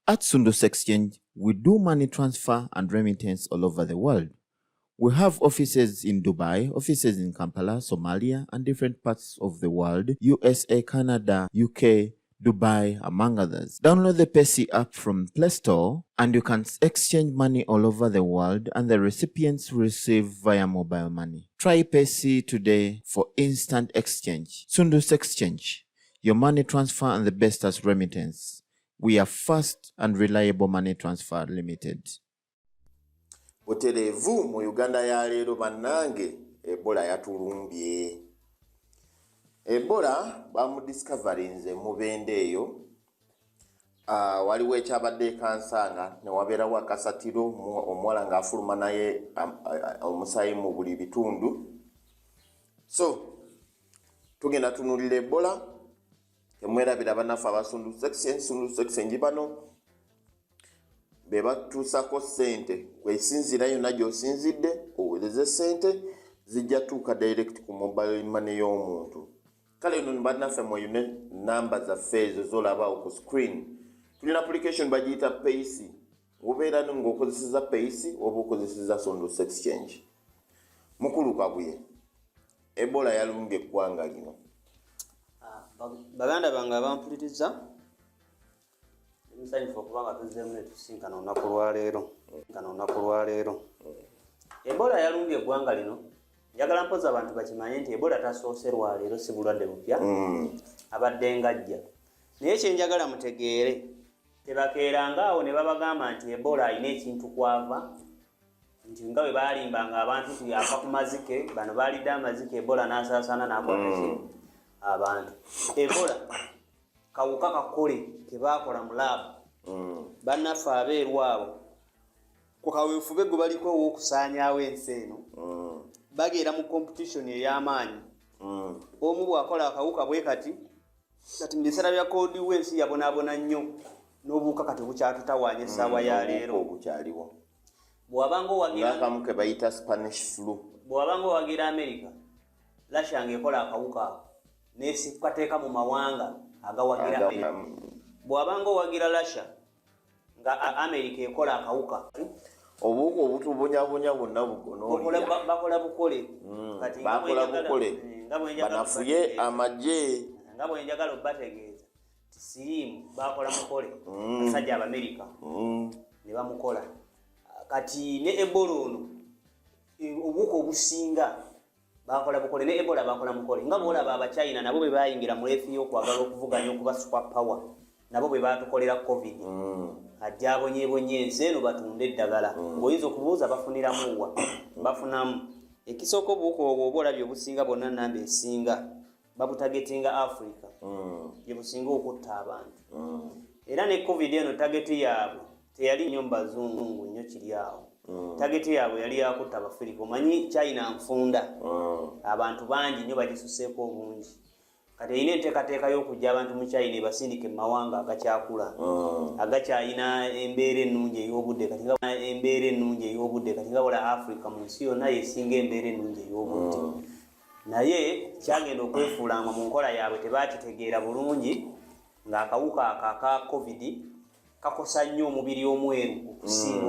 At Sundus Exchange, we do money transfer and remittance all over the world. We have offices in Dubai, offices in Kampala, Somalia, and different parts of the world, USA, Canada, UK, Dubai, among others. Download the Paysi app from Play Store and you can exchange money all over the world and the recipients receive via mobile money. Try Paysi today for instant exchange. Sundus Exchange, your money transfer and the best as remittance. We are fast and reliable money transfer limited. Buterevu mu Uganda ya Lero bannange Ebola yatulumbye. Ebola bamudiscoverinze mubende eyo. Waliwo ekyabadde kansanga ne wabeerawo akasatiro omuwala ng'afuluma naye omusaayi mu buli bitundu. So tugenda tunulira Ebola temwerabira bannaffe Sundus Exchange bano beba tusako sente kwesinzira yonna gy'osinzidde owereze sente zijja tuuka direct ku mobile money y'omuntu. Kale nno bannaffe mweyune namba zaffe ezo z'olabawo ku screen. Tulina application bagiyita Paysi. Obeera ng'okozeseza Paysi oba okozeseza Sundus Exchange. Mukulu Kabuye, Ebola yalumbye eggwanga lino. Baganda bange abampuliriza nsanyufu okubanga tuzzeemu ne tusinkana olunaku lwa leero. Ebola yalumbye eggwanga lino. Njagala mpoza abantu bakimanye nti Ebola tasoose lwa leero, si bulwadde bupya. Abadde ngajja. Naye kyenjagala mutegeere, tebakeeranga awo ne babagamba nti Ebola alina ekintu kwava, nti nga bwe baalimbanga abantu nti yafa ku mazike, bano baalidde amazike Ebola n'asaasaana n'akwata abantu. Ebola kawuka kakole ke baakola mu laabu. Bannaffe abeeru abo ku kaweefube gwe baliko ow'okusaanyaawo ensi eno bageera mu competition ey'amaanyi. Omu bw'akola akawuka bwe kati mu biseera bya koodi w'ensi yabonaabona nnyo n'obuwuka kati bukyatutawaanya essaawa ya leero. Bukyaliwo. Bw'abanga owagira akamu ke bayita Spanish flu. Bw'abanga owagira America, Russia ng'ekola akawuka ako n'esikateeka mu mawanga agawagira America. Bw'abanga owagira Russia nga America ekola akawuka obuwuka obutubonyabonya bwonna bugono bakola bukole. Kati bakola bukole banafuye amagye nga bwe njagala obategeeza siriimu bakola mukole basajja Abamerika ne bamukola. Kati ne Ebola ono obuwuka obusinga bakola bukole, ne Ebola bakola mukole. Nga bw'olaba Abachina nabo bwe bayingira mu leefi y'okwagala okuvuganya okuba super power, nabo bwe batukolera COVID. Ajja abonyebonye ensi eno batunde eddagala. Ng'oyinza okubuuza bafuniramu wa? Bafunamu. Ekisooka obuwuka obwo oba olabye obusinga bonna namba esinga babutagetinga Africa. Gye businga okutta abantu. Era ne COVID eno tageti yaabwe teyali nnyo mbazungu nnyo kiri awo. Tageti yaabwe yali yakutta Abafirika. Omanyi China nfunda. Abantu bangi nnyo bagisuseeko obungi. Kati erina enteekateeka y'okujja abantu mu China basindike mu mawanga agakyakula. Agakyalina embeera ennungi ey'obudde. Kati nga bw'ola Africa mu nsi yonna yesinga embeera ennungi ey'obudde. Naye kyagenda okwefuulanga mu nkola yaabwe tebaakitegeera bulungi ng'akawuka aka COVID kakosa nnyo omubiri omweru okusinga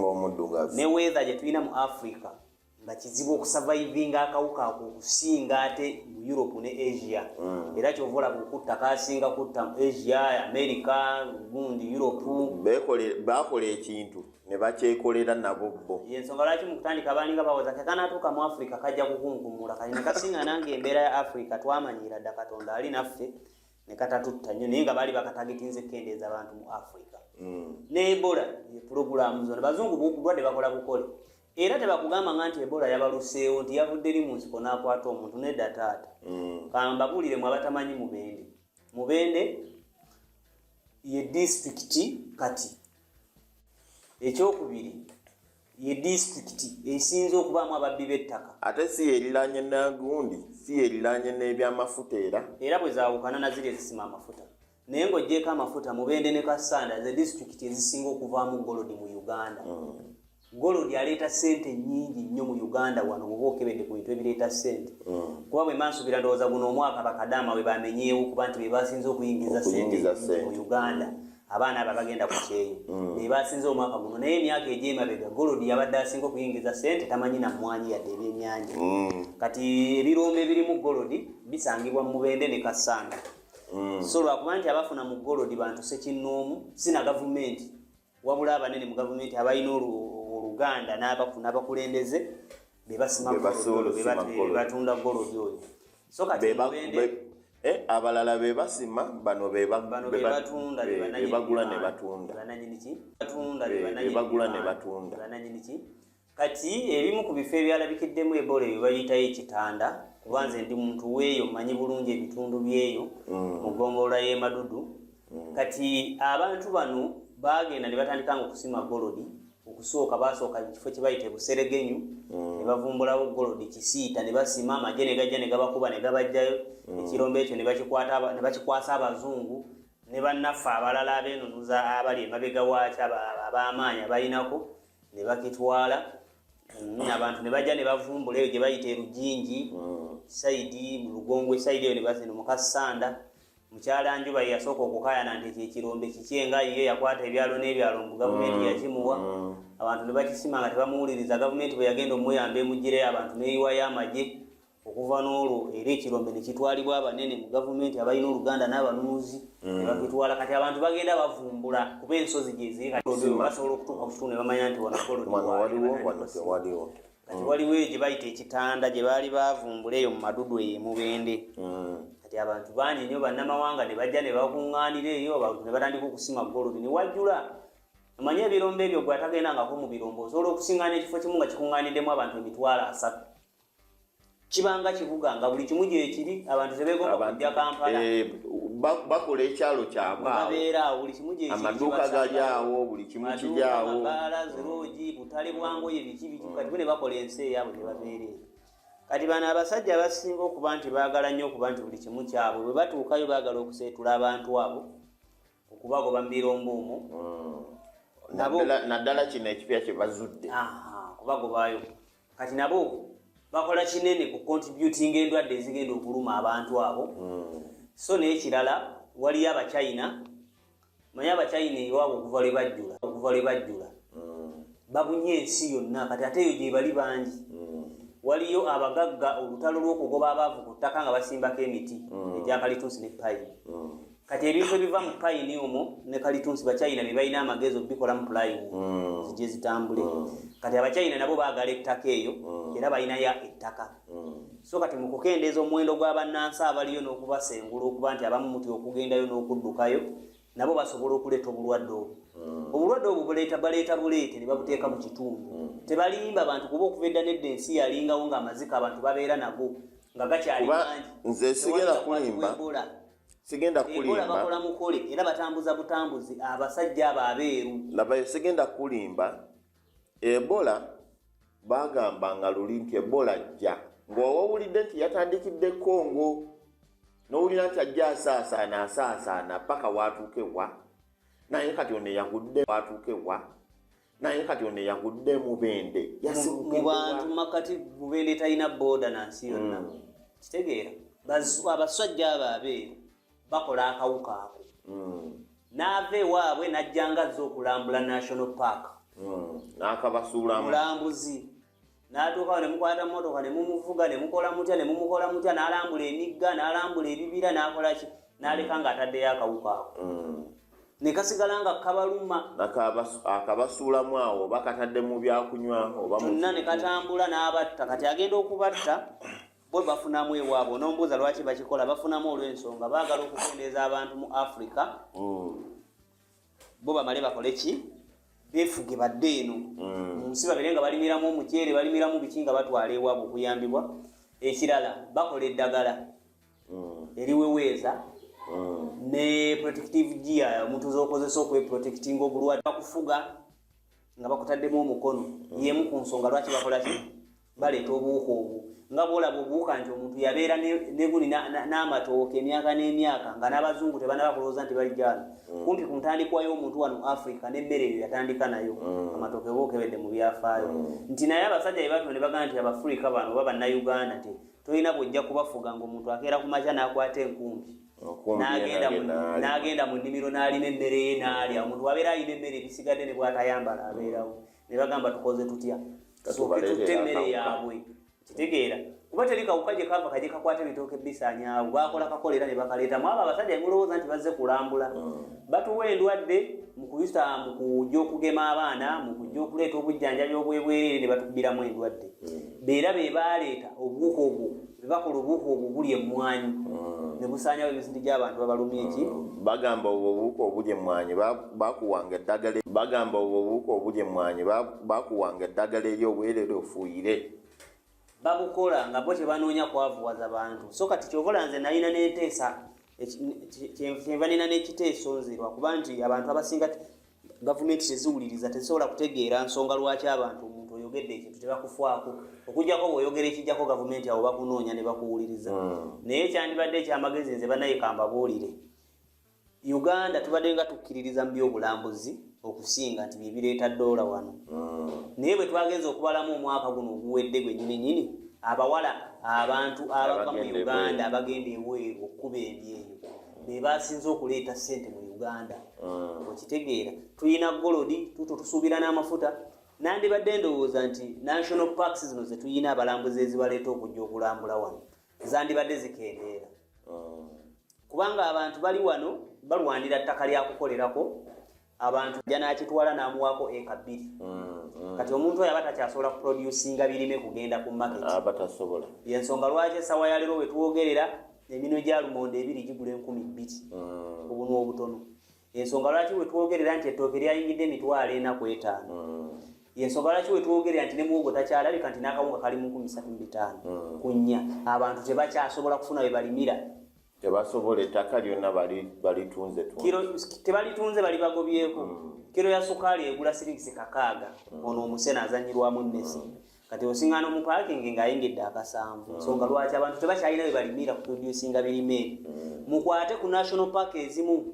omuddugavu. Ne weather gye tulina mu Africa nga kizibu okusavaivinga akawuka ako okusinga ate mu Europe ne Asia. Era kyova olaba okutta kasinga kutta mu Asia, America, gundi Europe. Bakola ekintu ne bakyekolera nabo bo. Yensonga lwaki mu kutandika baalinga bawoza kakanatuuka mu Africa kajja kukunkumula. Kati ne kasinga nange embeera ya Africa twamanyira dda Katonda ali naffe ne katatutta nnyo, naye nga baali bakatagetinze kendeeza abantu mu Africa. Ne Ebola ye pulogulaamu zonna bazungu bulwadde bakola bukole. Era tebakugamba nga nti Ebola yabaluseewo nti yavudde eri mu nsiko n'akwata omuntu, nedda taata. Kambabuulire mu abatamanyi mubende. Mubende ye disitulikiti kati. Ekyokubiri ye disitulikiti esinze okubaamu ababbi b'ettaka. Ate si yeriraanye n'agundi, si yeriraanye n'ebyamafuta era bwe zaawukana na ziri ezisima amafuta. Naye ng'oggyeko amafuta Mubende ne Kassanda ze disitulikiti ezisinga okuvaamu golodi mu Uganda. Golodi aleeta sente nnyingi nnyo mu Uganda wano bw'oba okebedde ku bintu ebireeta sente. Kuba bwe mansuubira ndowooza guno omwaka bakadaama bwe bamenyeewo kuba nti be basinze okuyingiza sente mu Uganda. abaana aba bagenda ku kyeyo be basinze omwaka guno naye emyaka egy'emabega golodi yabadde asinga okuyingiza ssente tamanyi na mmwanyi yadde ebyennyanja kati ebirombe ebirimu golodi bisangibwa mu mubende ne Kassanda so lwakuba nti abafuna mu golodi bantu sekinnoomu sina gavumenti wabula abanene mu gavumenti abalina oluganda n'abakulembeze be basima golodi be batunda golodi oyo so kati mubende abalala be basima bano be batunda be bagula ne batunda kati ebimu ku bifo ebyalabikiddemu Ebola ebyo bayitayo ekitanda kuba nze ndi muntu weeyo manyi bulungi ebitundu byeyo mu ggongolola y'emadudu kati abantu bano bagenda ne batandikanga okusima golodi okusooka basooka kifo kye bayita Buseregenyu ne bavumbulawo golodi kisiita ne basima amagye ne gajja ne gabakuba ne gabajjayo ekirombe ekyo ne bakikwasa abazungu ne bannaffe abalala abeenunuza abali emabega waakyo ab'amaanyi abalinako ne bakitwala abantu ne bajja ne bavumbula eyo gye bayita Erujinji saidi mu Lugongwe saidi eyo ne basino mu Kassanda mukyala Njuba yasooka okukayana nti ekirombe kikyenga ye yakwata ebyalo n'ebyalo mu gavumenti yakimuwa abantu ne bakisima nga tebamuwuliriza gavumenti bwe yagenda omuyamba emugireyo abantu n'eyiwayo amagye okuva n'olwo era ekirombe ne kitwalibwa abanene mu gavumenti abalina oluganda n'abanunuzi ne bakitwala kati abantu bagenda bavumbula kuba ensozi gye ziri kati basobola okutuuka ku kitundu ne bamanya nti waliwo kati waliwo eyo gye bayita ekitanda gye baali bavumbula eyo mu madudu eyo mubende kati abantu bangi nnyo bannamawanga ne bajja ne bakuŋŋaanira eyo abantu ne batandika okusima golodi ne wajjula omanye ebirombe ebyo gwe atagendangako mu birombe osobola okusiŋŋaana ekifo kimu nga kikuŋŋaaniddemu abantu 300 kibanga kibuga nga buli kimu gyekiri abantu tebegomba kujja Kampala bakola ekyalo kyabwe amaduuka galyawo buli kimu kiryawo amabala zirogi butale bwangoye biki kati bo ne bakola ensi eyaabwe ne babeera kati bano abasajja abasinga okuba nti baagala nnyo okuba nti buli kimu kyabwe bwe batuukayo baagala okuseetula abantu abo okubagoba mu birombe omwo naddala kino ekipya kye bazudde kubagobayo kati nabo bakola kinene ku contributing endwadde ezigenda okuluma abantu abo so n'ekirala waliyo abachina manyi abachina ewaabwe okuva lwe bajjula babunye ensi yonna kati ate eyo gye bali bangi waliyo abagagga olutalo lw'okugoba abaavu ku ttaka nga basimbako emiti egya kalitunsi ne payini kati ebintu ebiva mu payini omwo ne kalitunsi bachina be balina amagezi okubikolamu plywood zijje zitambule kati abachina nabo baagala ettaka eyo era balinayo ettaka so kati mu kukendeeza omuwendo gw'abannansi abaliyo n'okubasengula okuba nti abamu muti okugendayo n'okuddukayo nabo basobola okuleeta obulwadde obwo obulwadde obwo baleeta buleete ne babuteeka mu kitundu tebalimba abantu kuba okuva edda nedda ensi yalingawo ng'amazika abantu babeera nago nga gakyali mangi nze sigenda kulimba bakola mukole era batambuza butambuzi abasajja abo abeeru labayo sigenda kulimba Ebola bagamba nga luli nti Ebola ajja ng'owawulidde nti yatandikidde Congo n'owulira nti ajja asaasaana paka watuukewa naye kati ono yagudde mubende mu bantu makati mubende talina booda na nsi yonna kitegeera abasajja abo abeeru bakola akawuka ako n'ava ewaabwe n'ajjanga azze okulambula national park n'akabasuulamu mulambuzi n'atuukawo ne mukwata mmotoka ne mumuvuga ne mukola mutya n'alambula emigga n'alambula ebibira n'akolaki n'aleka ng'ataddeyo akawuka ako ne kasigala nga kabaluma akabasuulamu awo bakatadde mu byakunywa oba kyonna ne katambula n'abatta kati agenda okubatta bo bafunamu ewaabwe onombuuza lwaki bakikola bafunamu olw'ensonga baagala okukendeeza abantu mu Africa bo bamale bakole ki befuge badde eno mu nsi babere nga balimiramu omuceere balimiramu biki nga batwala ewaabwe okuyambibwa ekirala bakola eddagala eriweweeza ne protective gear omuntu z'okozesa okweprotectinga obulwadde bakufuga nga bakutaddemu omukono yemu ku nsonga lwaki bakola ki baleeta obuwuka obwo nga bwolaba obuwuka nti omuntu yabeera neguli n'amatooke emyaka n'emyaka nga n'abazungu tebanaba kulowooza nti balijjana kumpi ku ntandikwa y'omuntu wano Africa n'emmere eyo yatandika nayo amatooke bookebedde mu byafaayo nti naye abasajja be batyo ne bagamba nti Abafrika bano oba Bannayuganda nti tolina bwojja kubafuga ng'omuntu akeera ku makya n'akwata enkumbi n'agenda mu nnimiro n'alima emmere ye n'alya. Omuntu wabeera alina emmere ebisigadde ne bw'atayambala abeerawo. Ne bagamba tukoze tutya? Tusooke tutte emmere yaabwe. Kitegeera kuba teri kawuka gye kava kaje kakwata ebitooke bisaanyaawo. Baakola kakolera ne bakaleetamu. Abo abasajja mulowooza nti bazze kulambula. Batuwa endwadde mu kuyisa mu kujja okugema abaana, mu kujja okuleeta obujjanjabi obwebwereere ne batukubiramu endwadde. Beera be baaleeta obuwuka obwo, be bakola obuwuka obwo buli emmwanyi ne busaanyawo emisinde gy'abantu babalumya eki. Bagamba obwo obuwuka obuli emmwanyi bakuwanga eddagala. Bagamba obwo obuwuka obuli emmwanyi bakuwanga eddagala eri obwereere ofuuyire. Babukola nga bo tebanoonya kwavuwaza bantu. So kati kyokola nze nalina n'enteesa kyenva nina n'ekiteeso nzirwa kuba nti abantu abasinga gavumenti teziwuliriza, tezisobola kutegeera nsonga lwaki abantu omuntu oyogedde ekintu tebakufaako. Okujjako bw'oyogera ekijjako gavumenti awo bakunoonya ne bakuwuliriza. Naye kyandibadde ekyamagezi nze bannayekamba buulire. Uganda tubadde nga tukkiririza mu by'obulambuzi okusinga nti bye bireeta ddoola wano. Naye bwe twagenza okubalamu omwaka guno oguwedde gwennyini abawala abantu abava mu Uganda abagenda ebweru okkuba ebyeyo be basinze okuleeta ssente mu Uganda. Okitegeera tulina golodi tusuubira n'amafuta. Nandibadde ndowooza nti national parks zino ze tulina abalambuzi ezibaleeta okujja okulambula wano zandibadde zikendeera. Kubanga abantu bali wano balwanira ttaka lya kukolerako. Abantu jja n'akitwala n'amuwaako eka 2. Kati omuntu oyo aba takyasobola kuproducinga birime kugenda ku market. Batasobola. Y'ensonga lwaki essaawa ya leero we twogerera eminwe gya lumonde 2 gigula 2,000 obuno obutono. Ensonga lwaki we twogerera nti ettooke lyayingidde $4,400. Y'ensonga lwaki we twogerera nti ne muwogo takyalabika nti n'akawunga kali mu 3,500 ku nnya. Abantu tebakyasobola kufuna we balimira. Tebasobola ettaka lyonna balitunze tebalitunze bali bagobyeko. Kiro ya sukaali egula $6,600. Ono omusena azanyirwamu emmesi. Kati osiŋŋaana mu paakingi ng'ayingidde $7. Nsonga lwaki abantu tebakyalina we balimira kuproducinga birime. Mukwate ku national park ezimu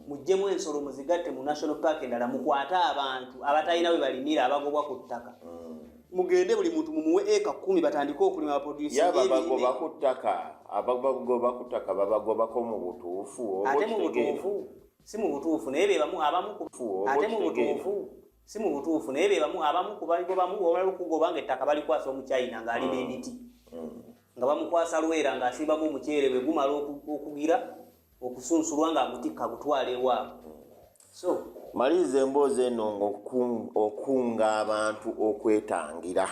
muggyemu ensolo muzigatte mu national park endala. Mukwate abantu abatalina we balimira abagobwa ku ttaka. Mugende buli muntu mumuwe eka 10 batandike okulima abaproducinga ebirime. Babagoba ku ttaka. Abagoba ku ttaka babagobako mu butuufu. Ate mu butuufu si mu butuufu naye be bamu abamu ku ate mu butuufu si mu butuufu naye be bamu abamu ku baligobamu olwala okugoba ng'ettaka balikwasa omukyayina ng'alima emiti nga bamukwasa lwera ng'asimbamu omuceere bwe gumala okugira okusunsulwa ng'agutikka gutwala ewaabwe. So maliriza emboozi eno okunga abantu okwetangira.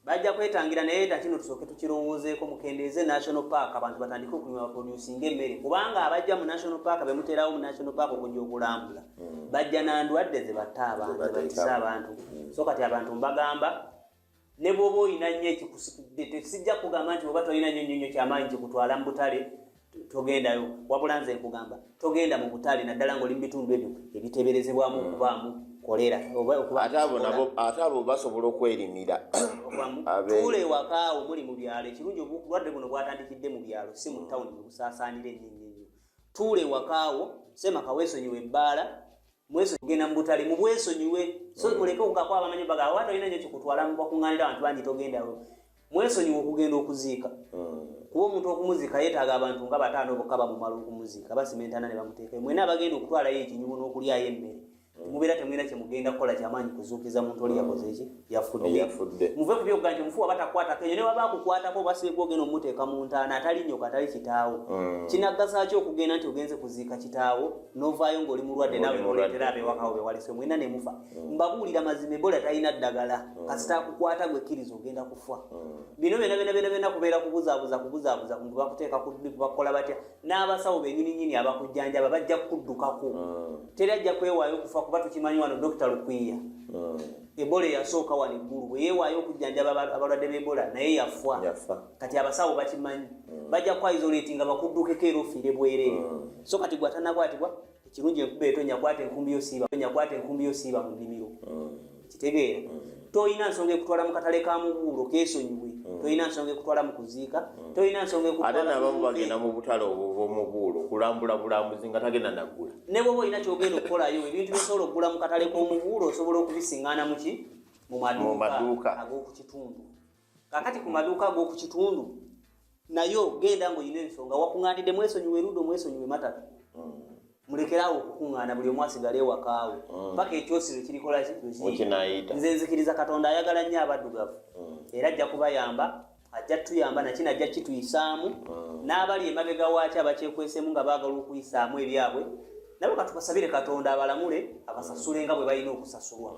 Bajja kwetangira naye kino tusooke tukirowoozeeko mukendeeze national park abantu batandike okulima baproducinga emmere kubanga abajja mu national park bemuterawo mu national park okujja okulambula bajja nandwadde ze batta abantu batisa abantu. So kati abantu mbagamba ne bw'oba olina nnyo ekikusikudde tesijja kugamba nti bw'oba tolina nnyo kyamaanyi kikutwala mu butale togendayo. Wabula nze nkugamba togenda mu butale naddala ng'oli mu bitundu ebyo ebiteeberezebwamu okubaamu kolera. Ate abo basobola okwerimira. Tuule wakaawo muli mu byalo. Ekirungi obulwadde buno bwatandikidde mu byalo si mu tawuni busaasaanira ennyo. Tuule wakaawo sema kaweesonyiwe ebbaala mweso kugenda mu butale mu bwesonyiwe. So kuleka okukako abamanyi baga watu olina nnyo kikutwala mu bakuŋŋaanira abantu bangi togendayo. Mwesonyiwe okugenda okuziika. Kuba omuntu okumuziika yeetaaga abantu nga 5 bokka bamumala okumuziika basimentana ne bamuteeka. Mwena abagenda okutwalayo ekinyumu n'okulyayo emmere. Mubeera temwina kye mugenda kukola kyamaanyi kuzuukiza muntu oli yakoze eki yafudde. Muve ku byogga nti omufu abatakwata kenyo ne waba akukwatako basibe ogenda omuteeka mu ntaana atali nnyo atali kitaawo. Kinagasa ki okugenda nti ogenze kuziika kitaawo n'ovaayo ng'oli mulwadde nawe muleetera abewakawo bewalese mwena ne mufa. Mbabuulira mazima Ebola talina ddagala kasita akukwata gwe kkiriza ogenda kufa. Bino byonna kubeera kubuzaabuza muntu bakuteeka ku ddipu bakola batya n'abasawo bennyininyini abakujjanjaba bajja kukuddukako. Teri ajja kwewaayo kufa kuba tukimanyi wano Dr. Lukwiya. Ebola yasooka wano eggulu bwe yeewaayo okujjanjaba abalwadde b'Ebola naye yafa. Kati abasawo bakimanyi bajja kwa isolate nga bakuddukeko era ofiire bwereere. So kati gwatanakwatibwa ekirungi enkuba etonya kwata enkumbi yosiiba mu nnimiro. Kitegeera toyina nsonga ekutwala mu katale ka mubuulo keesonyiwe. Toyina nsonga ekutwala mu kuziika. Toyina nsonga ekutwala ate n'abamu bagenda mu butale obw'omubuulo kulambula bulambuzi nga tagenda naggula. Ne bw'oba olina kyogenda okukolayo ebintu byosobola okugula mu katale k'omubuulo osobola okubisiŋŋaana mu maduuka ag'oku kitundu. Kakati ku maduuka ag'oku kitundu nayo genda ng'olina ensonga wakuŋŋaanidde mwesonyiwe erudo mwesonyiwe matatu mulekerawo okukuŋŋaana buli omu asigale ewakaawe paka ekyosiro kirikola nze nzikiriza Katonda ayagala nnyo abaddugavu era ajja kubayamba ajja tuyamba nakino ajja kituyisaamu n'abali emabega waaki abakyekweseemu nga baagala okuyisaamu ebyabwe nabo katukasabire Katonda abalamule abasasule nga bwe balina okusasulwa